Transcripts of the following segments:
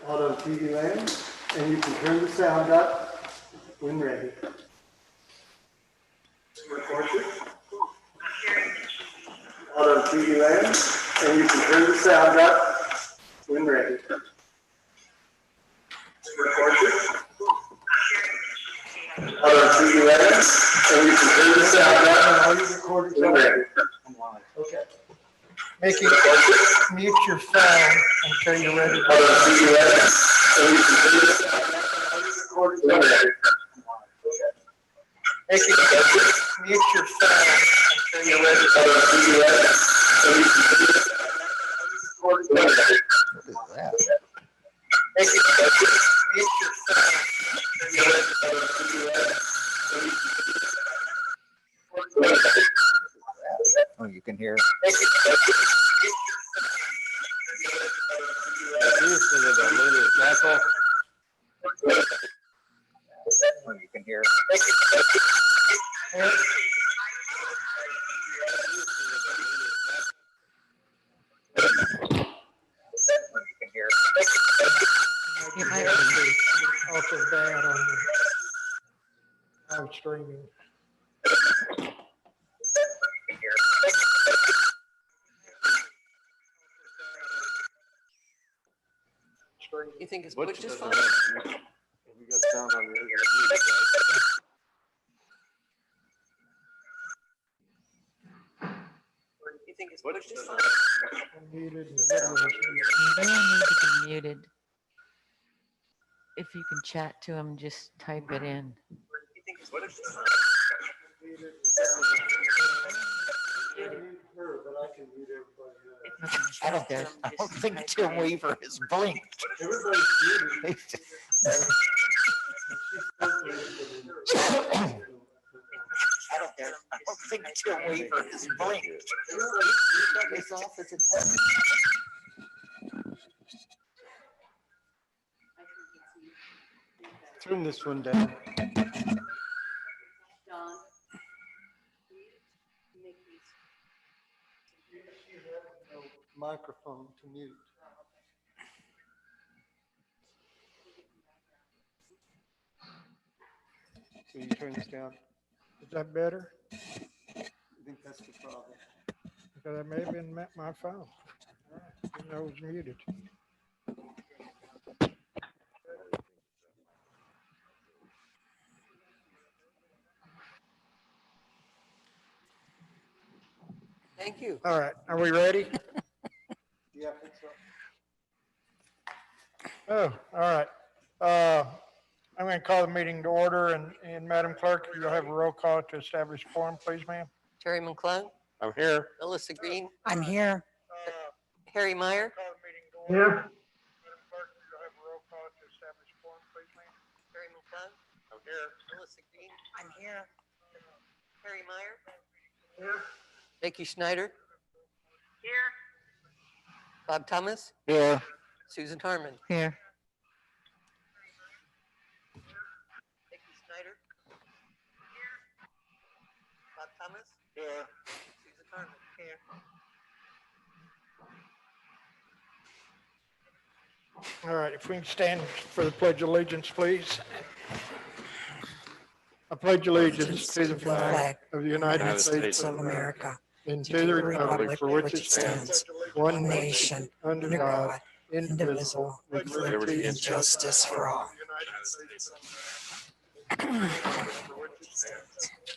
Auto TV Land, and you can turn the sound up when ready. Auto TV Land, and you can turn the sound up when ready. Auto TV Land, and you can turn the sound up when ready. Okay. Mickey, mute your phone until you're ready. Auto TV Land, and you can turn the sound up when ready. Mickey, mute your phone until you're ready. Auto TV Land, and you can turn the sound up when ready. What is that? Mickey, mute your phone until you're ready. Auto TV Land, and you can turn the sound up when ready. Oh, you can hear. Oh, you can hear. Oh, you can hear. You might be also bad on the live streaming. You think it's Butch is fine? We got sound on the other music, You think it's Butch is fine? Muted. They need to be muted. If you can chat to them, just type it in. You think it's Butch is fine? Okay. I don't think Tim Weaver has blinked. Everybody's muted. I don't think Tim Weaver has blinked. It's off as Turn this one down. Microphone to mute. So you turn this down. Is that better? I think that's the problem. Because that may have been my phone. Even though it was muted. Thank you. All right, are we ready? Yeah, I think so. Oh, all right. I'm going to call the meeting to order, and Madam Clerk, you'll have a roll call to establish quorum, please, ma'am. Terry McClung, I'm here. Melissa Green, I'm here. Harry Meyer, Here. Madam Clerk, you'll have a roll call to establish quorum, please, ma'am. Terry McClung, I'm here. Melissa Green, I'm here. Harry Meyer, Here. Becky Schneider, Here. Bob Thomas, Here. Susan Harmon. Here. Becky Schneider. Bob Thomas, Here. Susan Harmon. Here. All right, if we can stand for the Pledge of Allegiance, please. I pledge allegiance to the flag of the United States of America and to the republic for which it stands, one nation, under God, indivisible, with liberty and justice for all.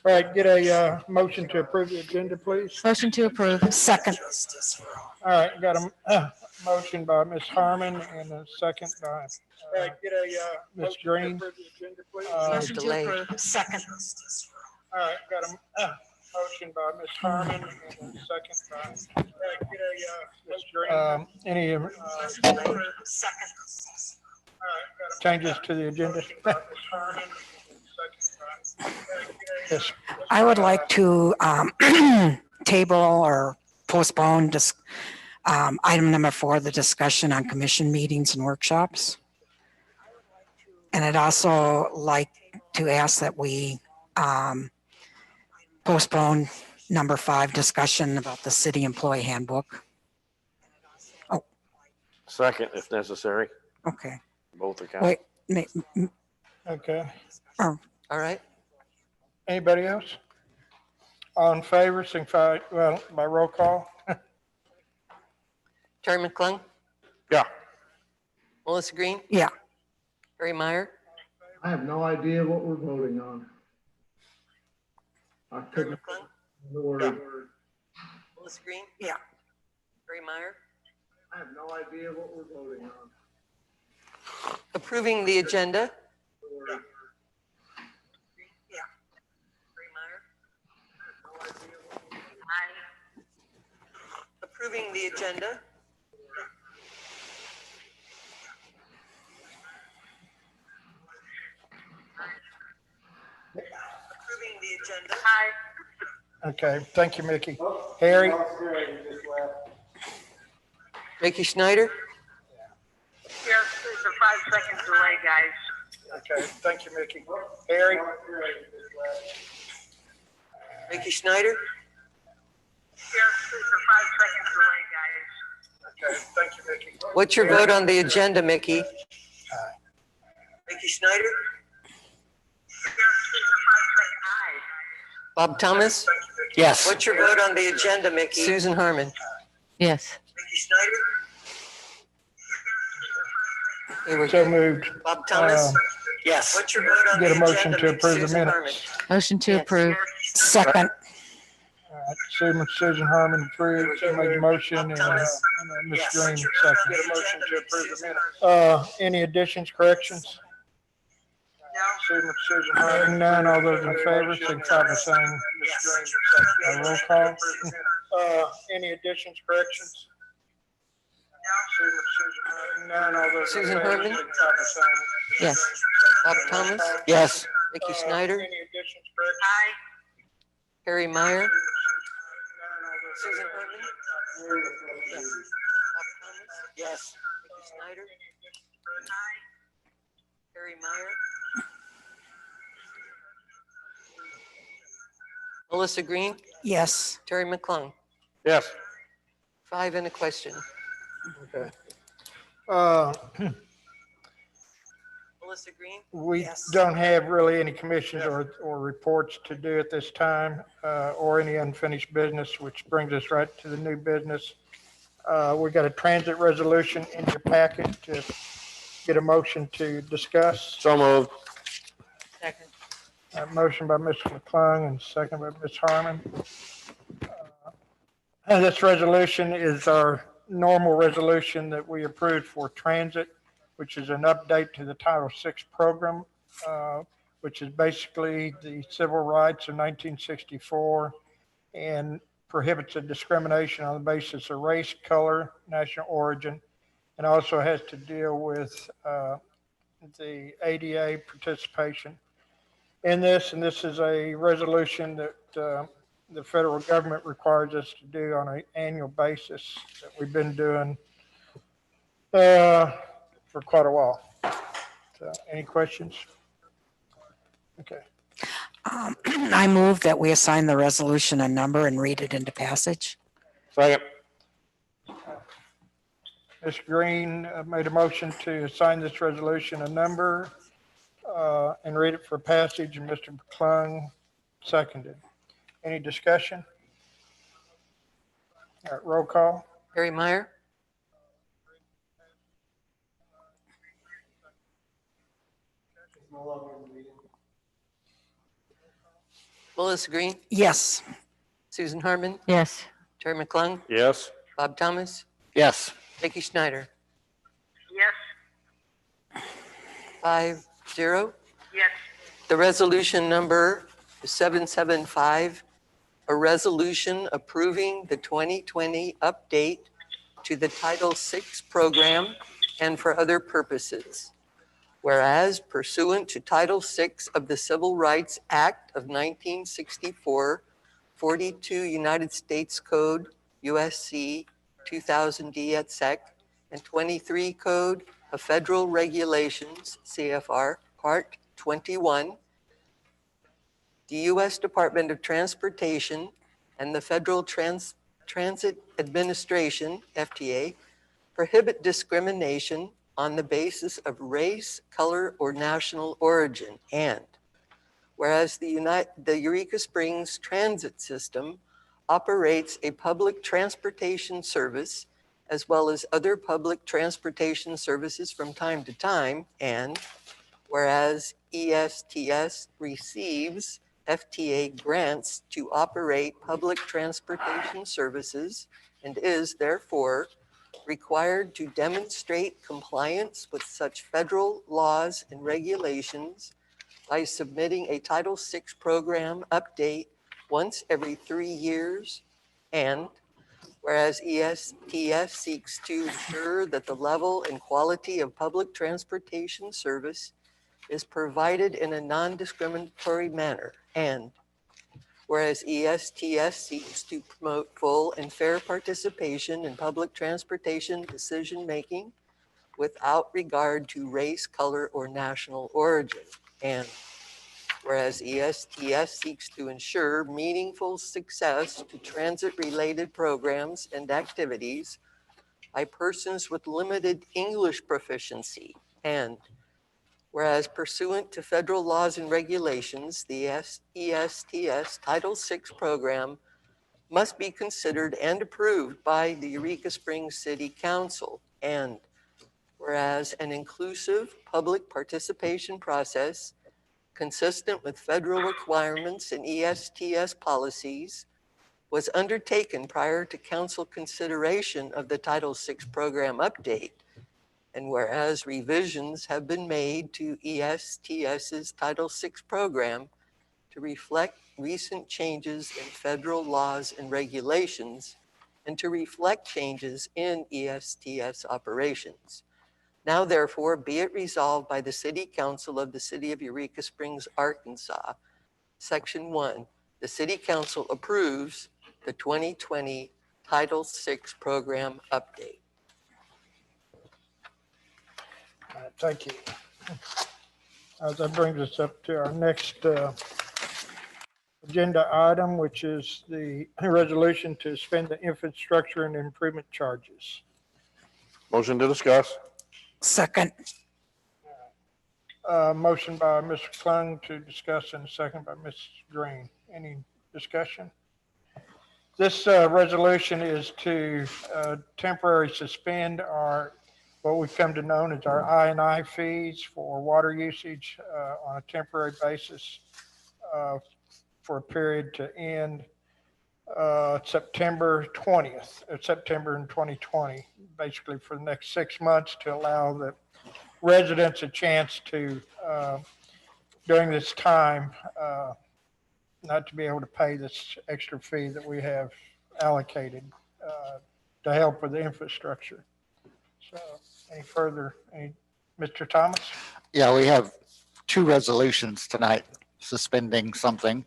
All right, get a motion to approve the agenda, please. Motion to approve. Second. All right, got a motion by Ms. Harmon and a second by Ms. Green. Motion to Delay. approve. Second. All right, got a motion by Ms. Harmon and a second by Ms. Green. Any changes to the agenda? Yes. I would like to table or postpone item number 4, the discussion on commission meetings and workshops. And I'd also like to ask that we postpone number 5, discussion about the city employee handbook. Second, if necessary. Okay, Both accounts. wait, Okay. All right. Anybody else? All in favor, signify, well, by roll call? Terry McClung, Yeah. Melissa Green, yeah, Harry Meyer, I have no idea what we're voting on. I Terry couldn't. McClung, Word. Melissa Green. Yeah. Harry Meyer, I have no idea what we're voting on. approving the agenda. Word. Harry Meyer. Approving the agenda. Approving the agenda. Okay, thank you, Mickey. Harry? Ricky Schneider, Yes, there's a 5-second delay, guys. Okay, thank you, Mickey. Harry? Ricky Schneider, Yes, there's a 5-second delay, guys. Okay, thank you, Mickey. what's your vote on the agenda, Mickey? Ricky Schneider, Yes, there's a 5-second. Bob Thomas, Thank you, Mickey. Yes. what's your vote on the agenda, Mickey? Susan Harmon, Yes. Ricky Schneider. Okay, we're So good. moved. Bob Thomas, Yes. what's your vote on the Get a agenda? motion to Mickey? approve the Susan minutes. Motion to Yes. approve. second, All right, Susan Harmon approved, she made the motion, and Ms. Green second. Get a motion to approve the minutes. Any additions, corrections? Susan Harmon, none, all those in favor, signify by saying roll call. Any additions, corrections? None, all those in Susan favor, Harmon? signify by saying Yes. Bob Thomas, Yes. Ricky Schneider, Any additions, corrections? Harry Meyer, Susan Susan Harmon, yes. Bob Thomas, Yes. Ricky Schneider, Harry Meyer, Melissa Green, yes, Terry McClung, Yes. 5 and a question. Okay. Melissa Green, We Yes. don't have really any commissions or reports to do at this time, or any unfinished business, which brings us right to the new business. We got a transit resolution in your packet to get a motion to discuss. So moved. second. Motion by Mr. McClung and second by Ms. Harmon. And this resolution is our normal resolution that we approved for transit, which is an update to the Title VI program, which is basically the civil rights of 1964 and prohibits a discrimination on the basis of race, color, national origin, and also has to deal with the ADA participation in this. And this is a resolution that the federal government requires us to do on an annual basis that we've been doing for quite a while. So, any questions? Okay. I move that we assign the resolution a number and read it into passage. Second. Ms. Green made a motion to assign this resolution a number and read it for passage, and Mr. McClung seconded. Any discussion? All right, roll call. Harry Meyer, Melissa Green, Yes, Susan Harmon, Yes. Terry McClung, Yes. Bob Thomas, Yes. Ricky Schneider, Yes. 5-0. Yes. The resolution number 775, a resolution approving the 2020 update to the Title VI program and for other purposes. Whereas pursuant to Title VI of the Civil Rights Act of 1964, 42 United States Code, USC 2000D et sec, and 23 Code of Federal Regulations, CFR, Part 21, the U.S. Department of Transportation and the Federal Transit Administration, FTA, prohibit discrimination on the basis of race, color, or national origin. And whereas the Eureka Springs Transit System operates a public transportation service as well as other public transportation services from time to time. And whereas ESTS receives FTA grants to operate public transportation services and is therefore required to demonstrate compliance with such federal laws and regulations by submitting a Title VI program update once every 3 years. And whereas ESTS seeks to ensure that the level and quality of public transportation service is provided in a non-discriminatory manner. And whereas ESTS seeks to promote full and fair participation in public transportation decision-making without regard to race, color, or national origin. And whereas ESTS seeks to ensure meaningful success to transit-related programs and activities by persons with limited English proficiency. And whereas pursuant to federal laws and regulations, the ESTS Title VI program must be considered and approved by the Eureka Springs City Council. And whereas an inclusive public participation process consistent with federal requirements and ESTS policies was undertaken prior to council consideration of the Title VI program update. And whereas revisions have been made to ESTS's Title VI program to reflect recent changes in federal laws and regulations and to reflect changes in ESTS operations. Now therefore be it resolved by the City Council of the City of Eureka Springs, Arkansas, Section 1, the City Council approves the 2020 Title VI program update. All right, thank you. That brings us up to our next agenda item, which is the resolution to suspend the infrastructure and improvement charges. Motion to discuss. Second. Motion by Mr. Klung to discuss and a second by Mrs. Green. Any discussion? This resolution is to temporarily suspend what we've come to know as our I&I fees for water usage on a temporary basis for a period to end September 20th, September in 2020, basically for the next 6 months to allow the residents a chance to, during this time, not to be able to pay this extra fee that we have allocated to help with the infrastructure. So Mr. Thomas? Yeah, we have two resolutions tonight suspending something.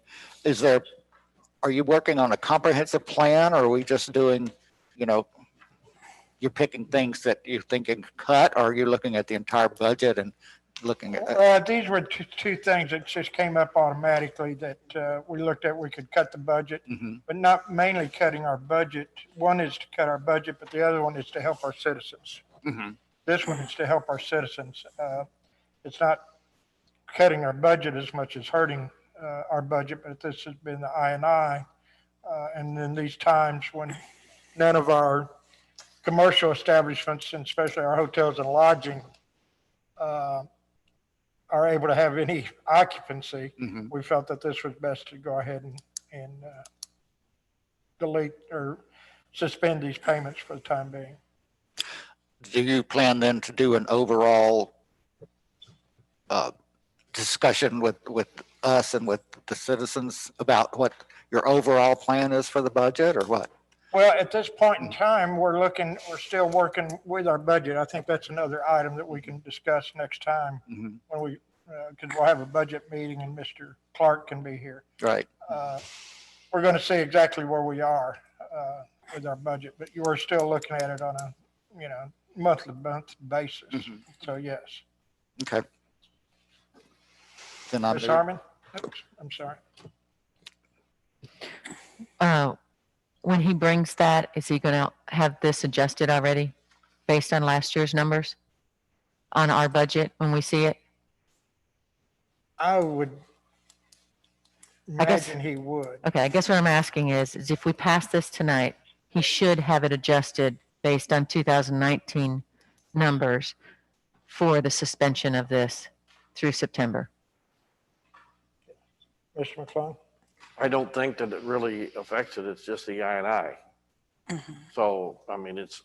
Are you working on a comprehensive plan, or are we just doing, you're picking things that you think can cut, or are you looking at the entire budget and looking at? These were two things that just came up automatically that we looked at. We could cut the budget, but not mainly cutting our budget. One is to cut our budget, but the other one is to help our citizens. This one is to help our citizens. It's not cutting our budget as much as hurting our budget, but this has been the I&I. And in these times when none of our commercial establishments, and especially our hotels and lodging, are able to have any occupancy, we felt that this was best to go ahead and delete or suspend these payments for the time being. Do you plan then to do an overall discussion with us and with the citizens about what your overall plan is for the budget, or what? Well, at this point in time, we're still working with our budget. I think that's another item that we can discuss next time when because we'll have a budget meeting and Mr. Clark can be here. Right. We're going to see exactly where we are with our budget, but you are still looking at it on a, month basis. So yes. Okay. Then Ms. Harmon? Oops, I'm sorry. When he brings that, is he going to have this adjusted already based on last year's numbers? on our budget when we see it? I would I guess- imagine he would. Okay, I guess what I'm asking is if we pass this tonight, he should have it adjusted based on 2019 numbers for the suspension of this through September. Mr. McClung? I don't think that it really affects it. It's just the I. So, I mean, it's,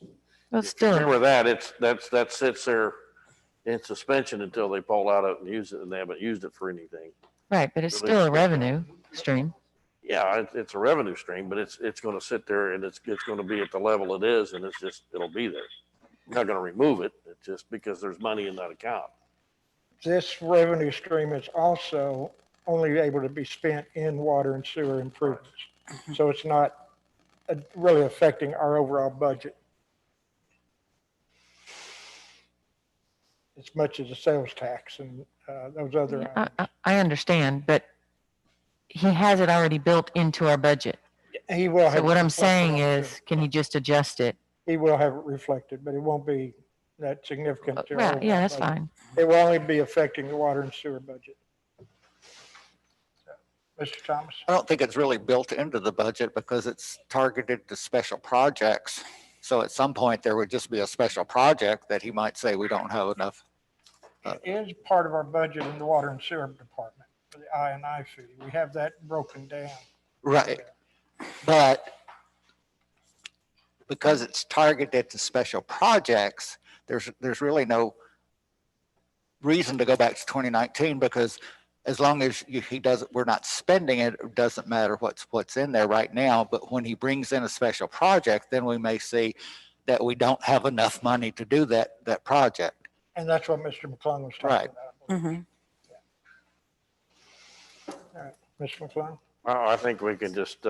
Well, still, remember that, that sits there in suspension until they pull out it and use it, and they haven't used it for anything. right, but it's still a revenue stream. Yeah, it's a revenue stream, but it's going to sit there and it's going to be at the level it is, and it'll be there. You're not going to remove it. It's just because there's money in that account. This revenue stream is also only able to be spent in water and sewer improvements. So it's not really affecting our overall budget as much as the sales tax and those other items. I understand, but he has it already built into our budget. He will have. So what it I'm reflected saying on is, can he just adjust it? He will have it reflected, but it won't be that significant. to our Well, yeah, overall that's budget. fine. It will only be affecting the water and sewer budget. Mr. Thomas? I don't think it's really built into the budget because it's targeted to special projects. So at some point, there would just be a special project that he might say, we don't have enough. It is part of our budget in the water and sewer department for the I&I fee. We have that broken down. Right. But because it's targeted to special projects, there's really no reason to go back to 2019 because as long as we're not spending it, it doesn't matter what's in there right now. But when he brings in a special project, then we may see that we don't have enough money to do that project. And that's what Mr. McClung was Right. talking about. All right, Mr. McClung? I think we can just,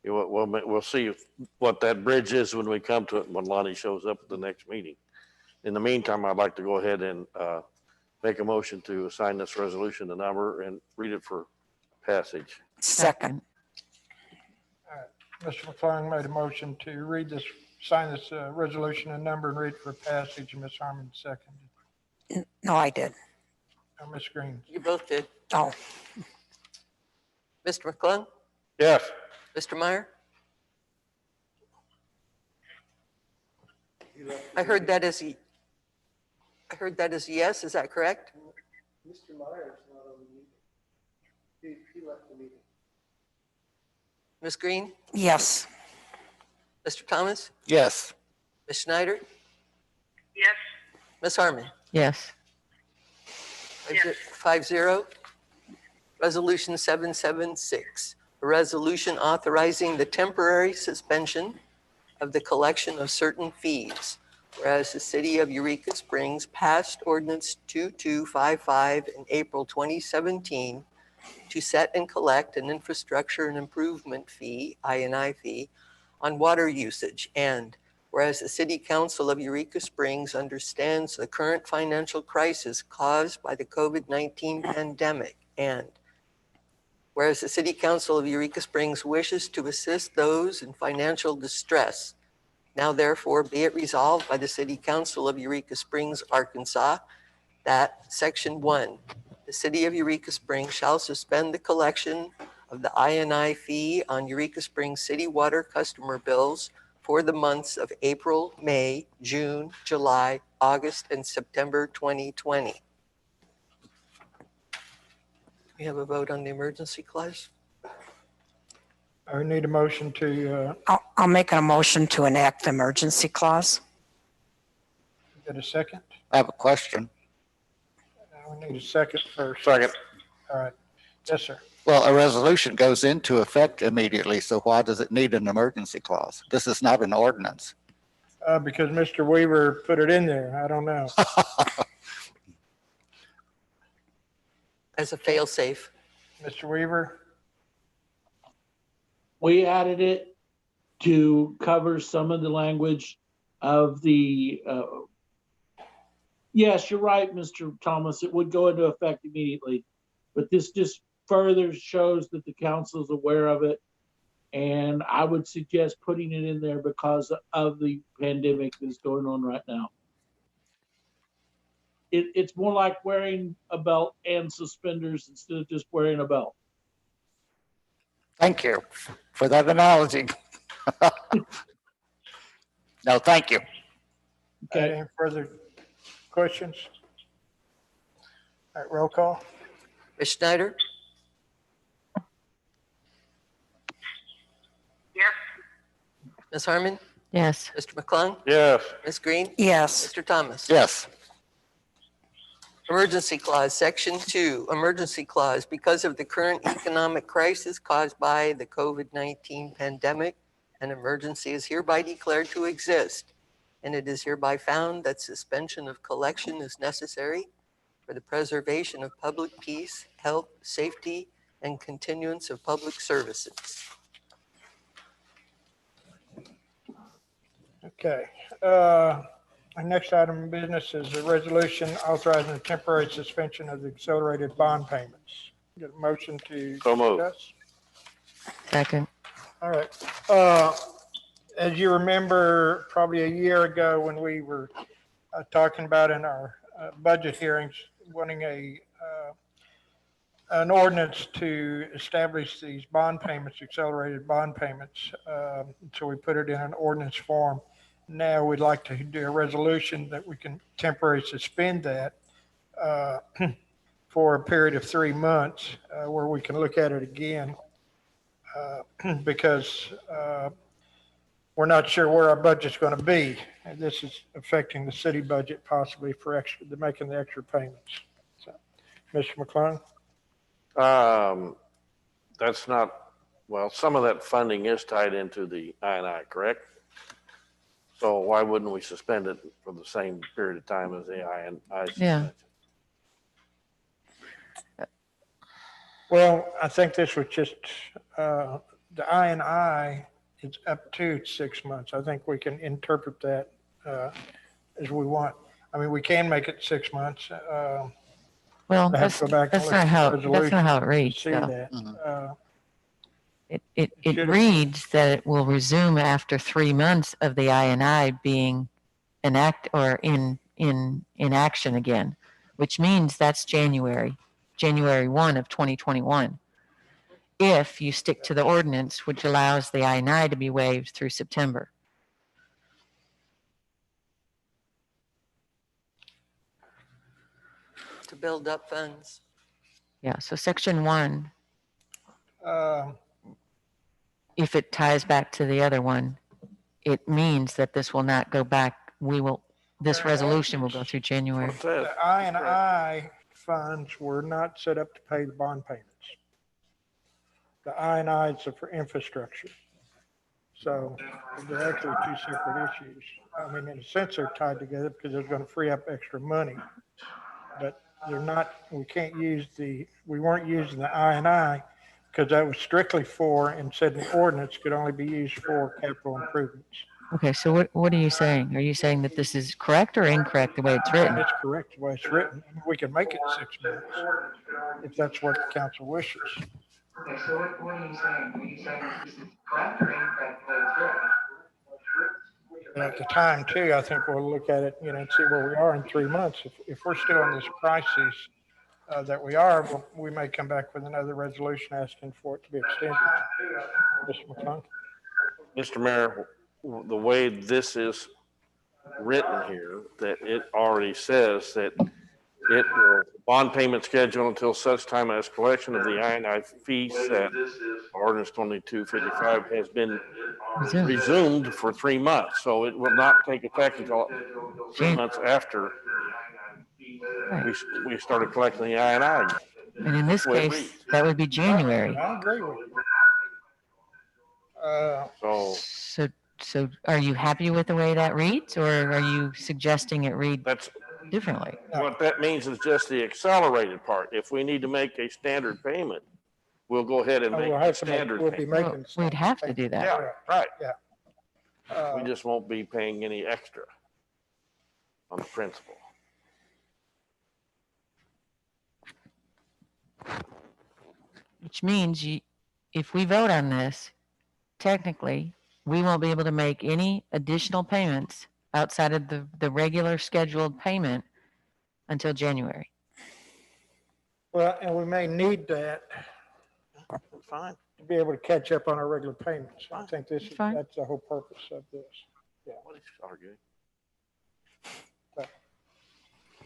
we'll see what that bridge is when we come to it, when Lonnie shows up at the next meeting. In the meantime, I'd like to go ahead and make a motion to assign this resolution a number and read it for passage. Second. Mr. McClung made a motion to sign this resolution a number and read it for passage, and Ms. Harmon seconded. No, I did. Ms. Green? You both did. Oh, Mr. McClung, Yes. Mr. Meyer? I heard that as a yes, is that correct? Mr. Myers not on the meeting. He left the meeting. Ms. Green, yes. Mr. Thomas, Yes. Ms. Schneider, Yes. Ms. Harmon? Yes. 5-0. Resolution 776, a resolution authorizing the temporary suspension of the collection of certain fees. Whereas the city of Eureka Springs passed ordinance 2255 in April 2017 to set and collect an infrastructure and improvement fee, I&I fee, on water usage. And whereas the city council of Eureka Springs understands the current financial crisis caused by the COVID-19 pandemic. And whereas the city council of Eureka Springs wishes to assist those in financial distress. Now therefore be it resolved by the City Council of Eureka Springs, Arkansas, that Section 1, the City of Eureka Springs shall suspend the collection of the I&I fee on Eureka Springs city water customer bills for the months of April, May, June, July, August, and September 2020. We have a vote on the emergency clause. I need a motion to I'll make a motion to enact the emergency clause. get a second. I have a question. We need a second first. Second. All right. Yes, sir. Well, a resolution goes into effect immediately, so why does it need an emergency clause? This is not an ordinance. Because Mr. Weaver put it in there. I don't know. As a fail-safe. Mr. Weaver? We added it to cover some of the language of the, yes, you're right, Mr. Thomas, it would go into effect immediately. But this just further shows that the council is aware of it. And I would suggest putting it in there because of the pandemic that's going on right now. it's more like wearing a belt and suspenders instead of just wearing a belt. Thank you for that analogy. No, thank you. Okay. Any further questions? All right, roll call. Ms. Schneider? Yes. Ms. Harmon? Yes. Mr. McClung? Yes. Ms. Green? Yes. Mr. Thomas? Yes. Emergency clause, section 2, emergency clause. Because of the current economic crisis caused by the COVID-19 pandemic, an emergency is hereby declared to exist, and it is hereby found that suspension of collection is necessary for the preservation of public peace, health, safety, and continuance of public services. Okay. Our next item of business is a resolution authorizing a temporary suspension of the accelerated bond payments. Get a motion to So moved. discuss? Second. All right. As you remember, probably a year ago when we were talking about in our budget hearings, wanting an ordinance to establish these bond payments, accelerated bond payments. So we put it in an ordinance form. Now we'd like to do a resolution that we can temporarily suspend that for a period of 3 months where we can look at it again because we're not sure where our budget's going to be. And this is affecting the city budget possibly for making the extra payments. So, Mr. McClung? That's not, well, some of that funding is tied into the I&I, correct? So why wouldn't we suspend it for the same period of time as the I&I suspension? Well, I think this was just, the I&I is up to 6 months. I think we can interpret that as we want. I mean, we can make it 6 months. Well, I have to go back and that's look not at how, the that's not resolution how it to reads, see though. that. It should've- reads that it will resume after 3 months of the I&I being in action again, which means that's January 1 of 2021. If you stick to the ordinance, which allows the I&I to be waived through September. To build up funds. Yeah, so section 1, Uh, if it ties back to the other one, it means that this will not go back. This resolution will go through January. That's what it says. The I&I funds were not set up to pay the bond payments. The I&I is for infrastructure. So they're actually two separate issues. I mean, in a sense, they're tied together because they're going to free up extra money. But they're not, we weren't using the I&I because that was strictly for, and said in the ordinance, could only be used for capital improvements. Okay, so what are you saying? Are you saying that this is correct or incorrect the way it's written? It's correct the way it's written. We can make it 6 months if that's what the council wishes. Okay, so what are you saying? Are you saying this is correct or incorrect the way it's written? And at the time too, I think we'll look at it, and see where we are in 3 months. If we're still in this crisis that we are, we may come back with another resolution asking for it to be extended. Mr. McClung? Mr. Mayor, the way this is written here, that it already says that it will bond payment schedule until such time as collection of the I&I fee set, ordinance 2255, has been resumed for 3 months. So it will not take effect until 3 months after we started collecting the I&I. And in this case, that would be January. I agree with you. So So are you happy with the way that reads, or are you suggesting it read that's, differently? what that means is just the accelerated part. If we need to make a standard payment, we'll go ahead and make We'll a have to standard we'll be payment. making. Well, we'd have to do that. Yeah, right. Uh, We just won't be paying any extra on the principal. Which means if we vote on this, technically, we won't be able to make any additional payments outside of the regular scheduled payment until January. Well, and we may need that Fine. to be able to catch up on our regular payments. I think Fine. that's the whole purpose of this. What is arguing?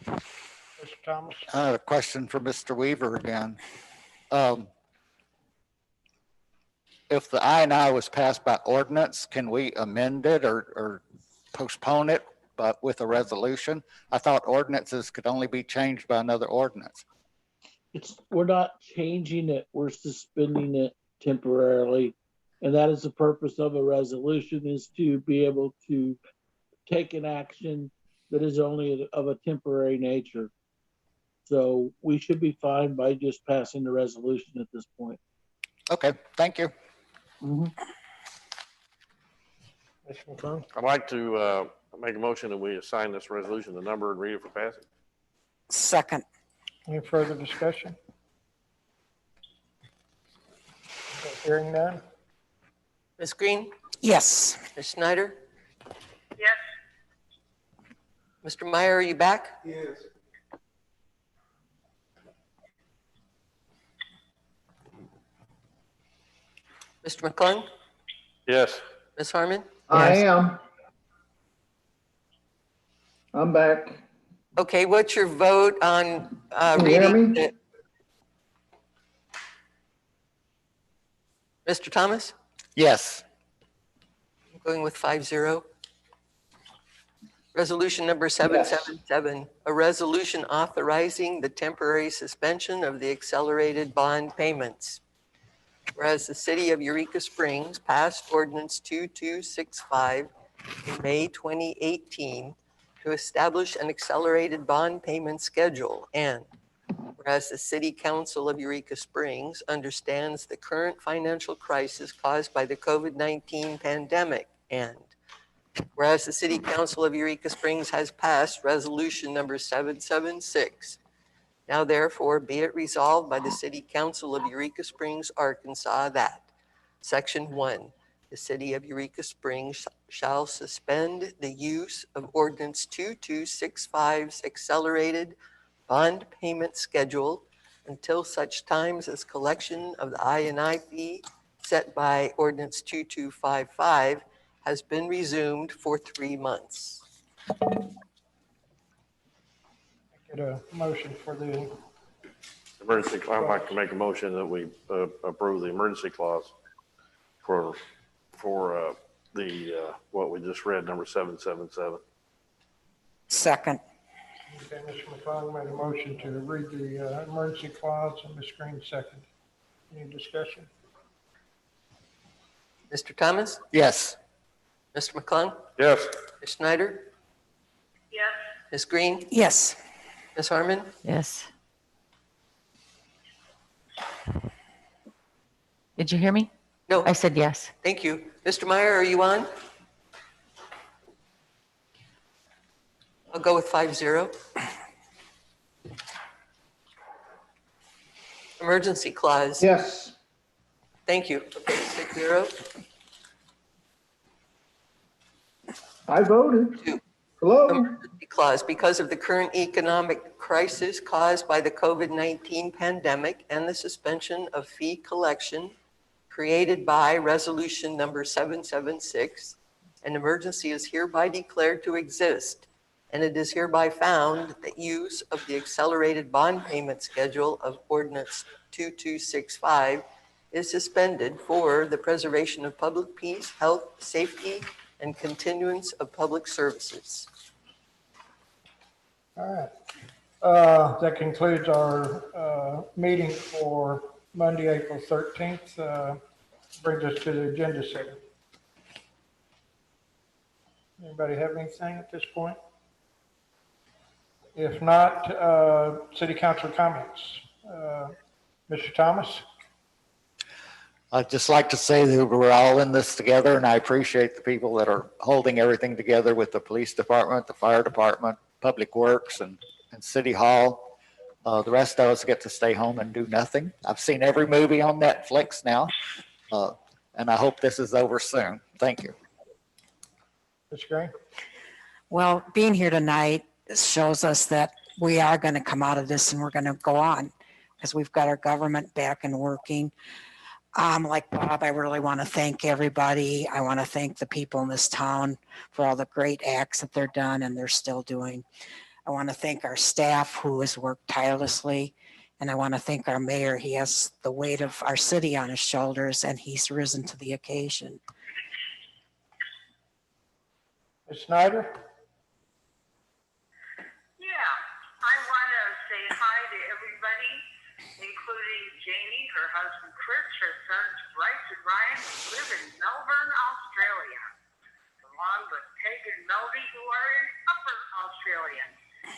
Mr. Thomas? I have a question for Mr. Weaver again. If the I&I was passed by ordinance, can we amend it or postpone it, but with a resolution? I thought ordinances could only be changed by another ordinance. We're not changing it, we're suspending it temporarily. And that is the purpose of a resolution, is to be able to take an action that is only of a temporary nature. So we should be fine by just passing the resolution at this point. Okay, thank you. Mr. McClung? I'd like to make a motion that we assign this resolution the number and read it for passage. Second. Any further discussion? Hearing none? Ms. Green, Yes. Ms. Schneider, Yes. Mr. Meyer, are you back? Yes. Mr. McClung, Yes. Ms. Harmon? I Yes. am. I'm back. Okay, what's your vote on Can you hear reading? me? it? Mr. Thomas? Yes. I'm going with 5-0. Resolution number 777, a resolution authorizing the temporary suspension of the accelerated bond payments. Whereas the city of Eureka Springs passed ordinance 2265 in May 2018 to establish an accelerated bond payment schedule, and whereas the city council of Eureka Springs understands the current financial crisis caused by the COVID-19 pandemic, and whereas the city council of Eureka Springs has passed resolution number 776, now therefore be it resolved by the city council of Eureka Springs, Arkansas, that section 1, the city of Eureka Springs shall suspend the use of ordinance 2265's accelerated bond payment schedule until such times as collection of the I&I fee set by ordinance 2255 has been resumed for 3 months. Get a motion for the, Emergency, I'd like to make a motion that we approve the emergency clause for what we just read, number 777. Second. okay, Mr. McClung made a motion to read the emergency clause, and Ms. Green second. Any discussion? Mr. Thomas? Yes. Mr. McClung? Yes. Ms. Schneider? Yes. Ms. Green? Yes. Ms. Harmon? Yes. Did you hear me? No, I said yes. thank you. Mr. Meyer, are you on? I'll go with 5-0. Emergency clause. Yes. Thank you. Okay, 6-0. I voted. Two. Hello? Emergency clause, because of the current economic crisis caused by the COVID-19 pandemic and the suspension of fee collection created by resolution number 776, an emergency is hereby declared to exist, and it is hereby found that use of the accelerated bond payment schedule of ordinance 2265 is suspended for the preservation of public peace, health, safety, and continuance of public services. All right. That concludes our meeting for Monday, April 13th. Brings us to the agenda setting. Anybody have anything at this point? If not, city council comments. Mr. Thomas? I'd just like to say that we're all in this together, and I appreciate the people that are holding everything together with the police department, the fire department, public works, and city hall. The rest of us get to stay home and do nothing. I've seen every movie on Netflix now, and I hope this is over soon. Thank you. Ms. Green? Well, being here tonight shows us that we are going to come out of this and we're going to go on because we've got our government back and working. Like Bob, I really want to thank everybody. I want to thank the people in this town for all the great acts that they're done and they're still doing. I want to thank our staff who has worked tirelessly. And I want to thank our mayor. He has the weight of our city on his shoulders and he's risen to the occasion. Ms. Snyder? Yeah, I want to say hi to everybody, including Jamie, her husband Chris, her sons Bryce and Ryan, who live in Melbourne, Australia, along with Peg and Melody, who are in Upper Australia.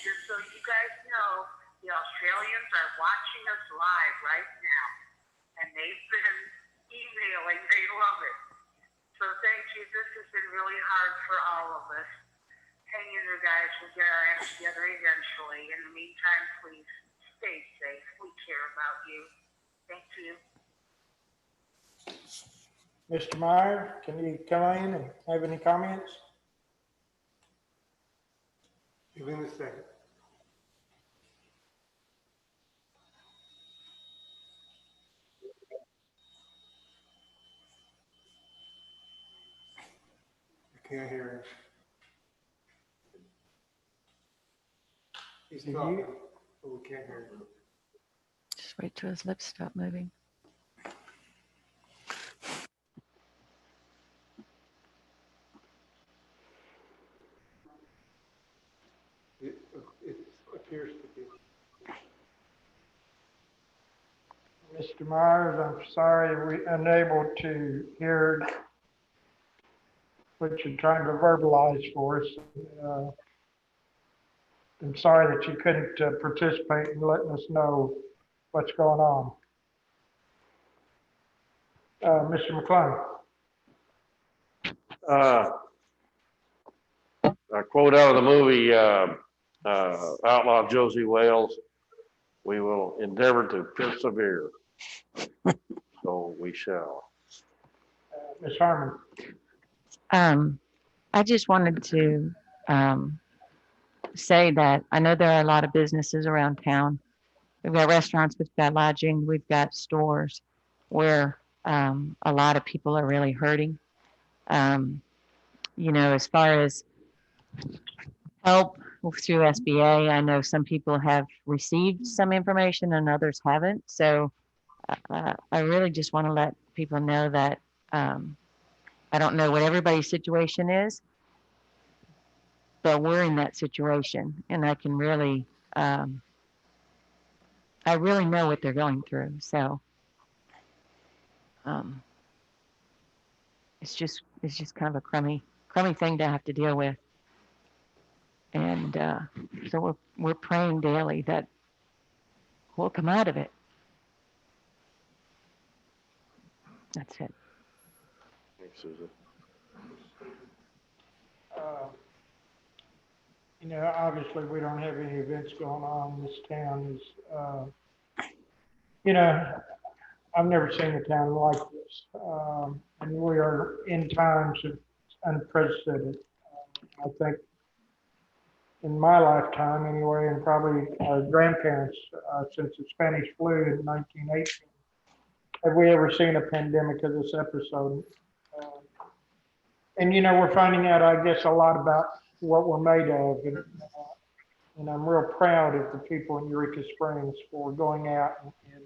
Just so you guys know, the Australians are watching us live right now, and they've been emailing. They love it. So thank you. This has been really hard for all of us. Hang in there, guys. We'll get our act together eventually. In the meantime, please stay safe. We care about you. Thank you. Mr. Meyer, can you come in and have any comments? Give him a second. Can't hear him. He's talking, but we can't hear him. Just wait till his lips stop moving. It appears to be. Mr. Myers, I'm sorry we're unable to hear what you're trying to verbalize for us. I'm sorry that you couldn't participate in letting us know what's going on. Mr. McClung. A quote out of the movie, Outlaw Josie Wales, we will endeavor to persevere. So we shall. Ms. Harmon. I just wanted to say that I know there are a lot of businesses around town. We've got restaurants, we've got lodging, we've got stores where a lot of people are really hurting. You know, as far as help through SBA, I know some people have received some information and others haven't. So I really just want to let people know that I don't know what everybody's situation is, but we're in that situation, and I can really, I really know what they're going through. So it's just kind of a crummy thing to have to deal with. And so we're praying daily that we'll come out of it. That's it. Thanks, Susan. You know, obviously we don't have any events going on. This town is, you know, I've never seen a town like this. And we are in times of unprecedented. I think in my lifetime anyway, and probably our grandparents, since the Spanish flu in 1918, have we ever seen a pandemic of this episode? And, you know, we're finding out, I guess, a lot about what we're made of. And I'm real proud of the people in Eureka Springs for going out and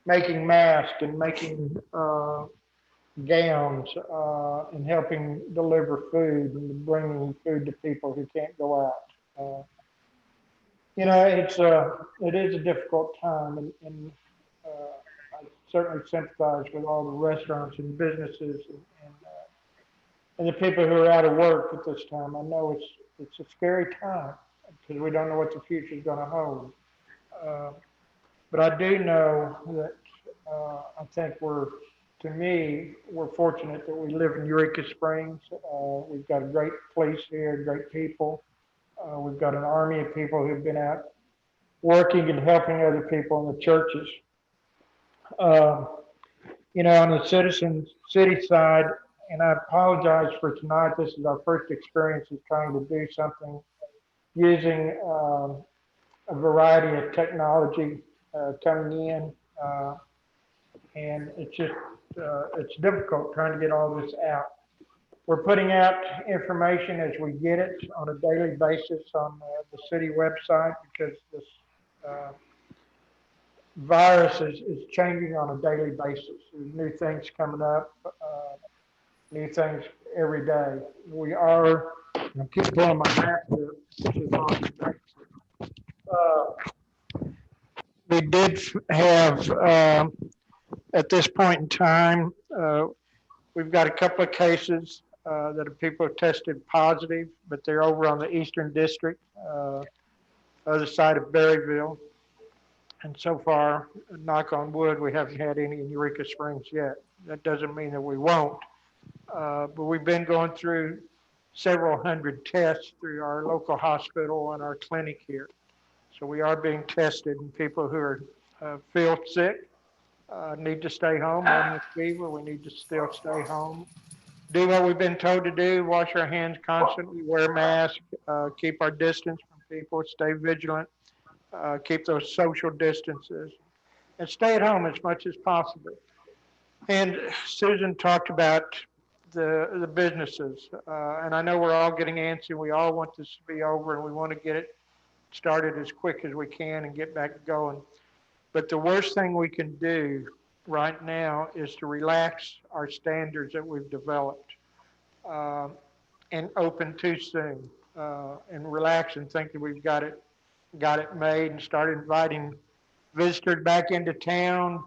making masks and making gowns and helping deliver food and bringing food to people who can't go out. You know, it is a difficult time, and I certainly sympathize with all the restaurants and businesses and the people who are out of work at this time. I know it's a scary time because we don't know what the future is going to hold. But I do know that I think we're fortunate that we live in Eureka Springs. We've got a great place here, great people. We've got an army of people who've been out working and helping other people in the churches. You know, on the city side, and I apologize for tonight, this is our first experience of trying to do something using a variety of technology coming in. And it's just, it's difficult trying to get all this out. We're putting out information as we get it on a daily basis on the city website because this virus is changing on a daily basis. There's new things coming up, new things every day. We are, I keep pulling my map here, which is on the next. We did have, at this point in time, we've got a couple of cases that people have tested positive, but they're over on the Eastern District, other side of Berryville. And so far, knock on wood, we haven't had any in Eureka Springs yet. That doesn't mean that we won't. But we've been going through several hundred tests through our local hospital and our clinic here. So we are being tested, and people who are feel sick need to stay home. Having a fever, we need to still stay home. Do what we've been told to do, wash our hands constantly, wear masks, keep our distance from people, stay vigilant, keep those social distances, and stay at home as much as possible. And Susan talked about the businesses, and I know we're all getting antsy. We all want this to be over, and we want to get it started as quick as we can and get back going. But the worst thing we can do right now is to relax our standards that we've developed and open too soon and relax and think that we've got it made and start inviting visitors back into town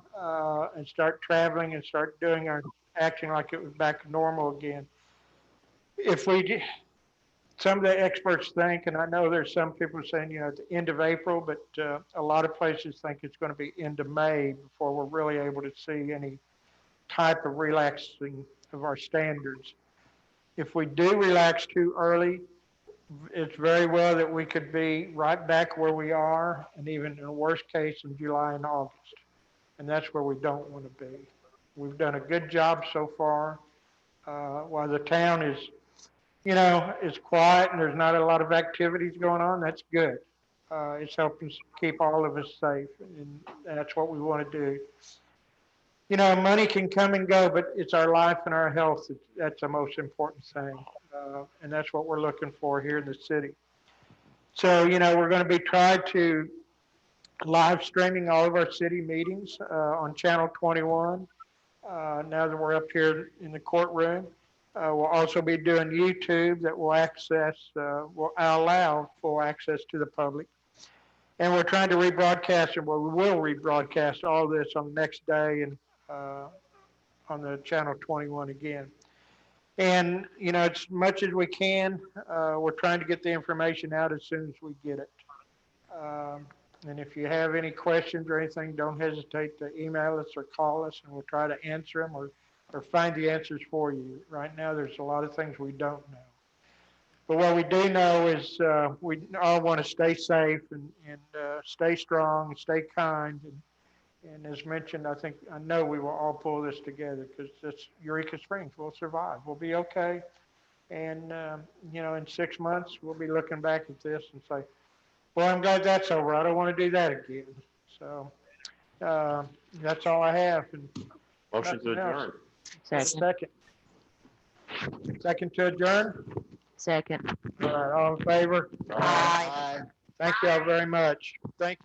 and start traveling and start doing our acting like it was back normal again. Some of the experts think, and I know there's some people saying, at the end of April, but a lot of places think it's going to be end of May before we're really able to see any type of relaxing of our standards. If we do relax too early, it's very well that we could be right back where we are, and even in a worst case in July and August. And that's where we don't want to be. We've done a good job so far. While the town is, it's quiet and there's not a lot of activities going on, that's good. It's helping keep all of us safe, and that's what we want to do. Money can come and go, but it's our life and our health that's the most important thing, and that's what we're looking for here in the city. So, we're going to be trying to live streaming all of our city meetings on Channel 21 now that we're up here in the courtroom. We'll also be doing YouTube that will allow full access to the public. And we're trying to rebroadcast, and we will rebroadcast all this on the next day and on the Channel 21 again. And, as much as we can, we're trying to get the information out as soon as we get it. And if you have any questions or anything, don't hesitate to email us or call us, and we'll try to answer them or find the answers for you. Right now, there's a lot of things we don't know. But what we do know is we all want to stay safe and stay strong and stay kind. And as mentioned, I know we will all pull this together because this Eureka Springs will survive. We'll be okay. And, in 6 months, we'll be looking back at this and say, well, I'm glad that's over. I don't want to do that again. So that's all I have. And Motion to adjourn. Second. Second to adjourn? Second. All right, all in favor? Aye. Thank you all very much. Thank you.